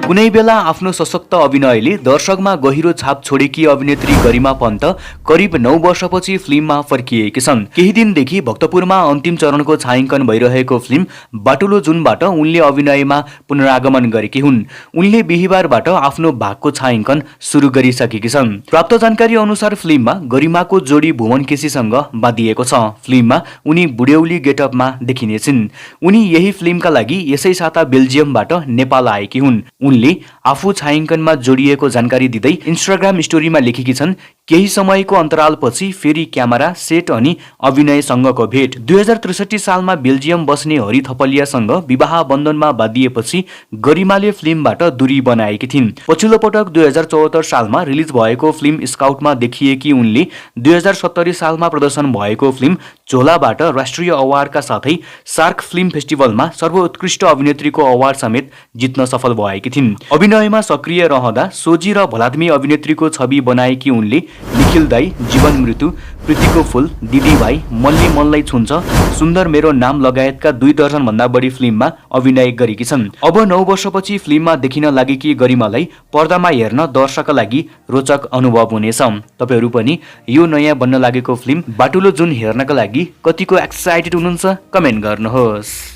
कुनै बेला आफ्नो सशक्त अभिनयले दर्शकमा गहिरो छाप छोडेकी अभिनेत्री गरिमा पन्त करिब 9 वर्षपछि फिल्ममा फर्किएकी छन्। केही दिनदेखि भक्तपुरमा अन्तिम चरणको छायाङ्कन भइरहेको फिल्म बाटुलो जुनबाट उनले अभिनयमा पुनरागमन गरेकी हुन्। उनले बिहीबारबाट आफ्नो भागको छायाङ्कन सुरु गरिसकेकी छन्। प्राप्त जानकारी अनुसार फिल्ममा गरिमाको जोडी भुवन केसीसँग बाँधिएको छ। फिल्ममा उनी बुढ्यौली गेटअपमा देखिनेछिन्। उनी यही फिल्मका लागि यसै साता बेल्जियमबाट नेपाल आएकी हुन्। उनले आफू छायाङ्कनमा जोडिएको जानकारी दिँदै इन्स्टाग्राम स्टोरीमा लेखेकी छन्, केही समयको अन्तरालपछि फेरि क्यामेरा, सेट अनि अभिनयसँगको भेट। 2063 सालमा बेल्जियम बस्ने हरि थपलियासँग विवाह बन्धनमा बाँधिएपछि गरिमाले फिल्मबाट दूरी बनाएकी थिइन्। पछिल्लो पटक 2074 सालमा रिलिज भएको फिल्म स्काउटमा देखिएकी उनले 2070 सालमा प्रदर्शन भएको फिल्म झोलाबाट राष्ट्रिय अवार्डका साथै सार्क फिल्म फेस्टिभलमा सर्वोत्कृष्ट अभिनेत्रीको अवार्ड समेत जित्न सफल भएकी थिइन्। अभिनयमा सक्रिय रहँदा सोझी र भलाद्मी अभिनेत्रीको छवि बनाएकी उनले निखिल दाई, जीवन मृत्यु, प्रीतिको फूल, दिदी भाइ, मनले मनलाई छुन्छ, सुन्दर मेरो नाम लगायतका 2 दर्जनभन्दा बढी फिल्ममा अभिनय गरेकी छन्। अब 9 वर्षपछि फिल्ममा देखिन लागेकी गरिमालाई पर्दामा हेर्न दर्शकका लागि रोचक अनुभव हुनेछ। तपाईहरू पनि यो नयाँ बन्न लागेको फिल्म बाटुलो जुन हेर्नका लागि कतिको एक्साइटेड हुनुहुन्छ कमेन्ट गर्नुहोस्।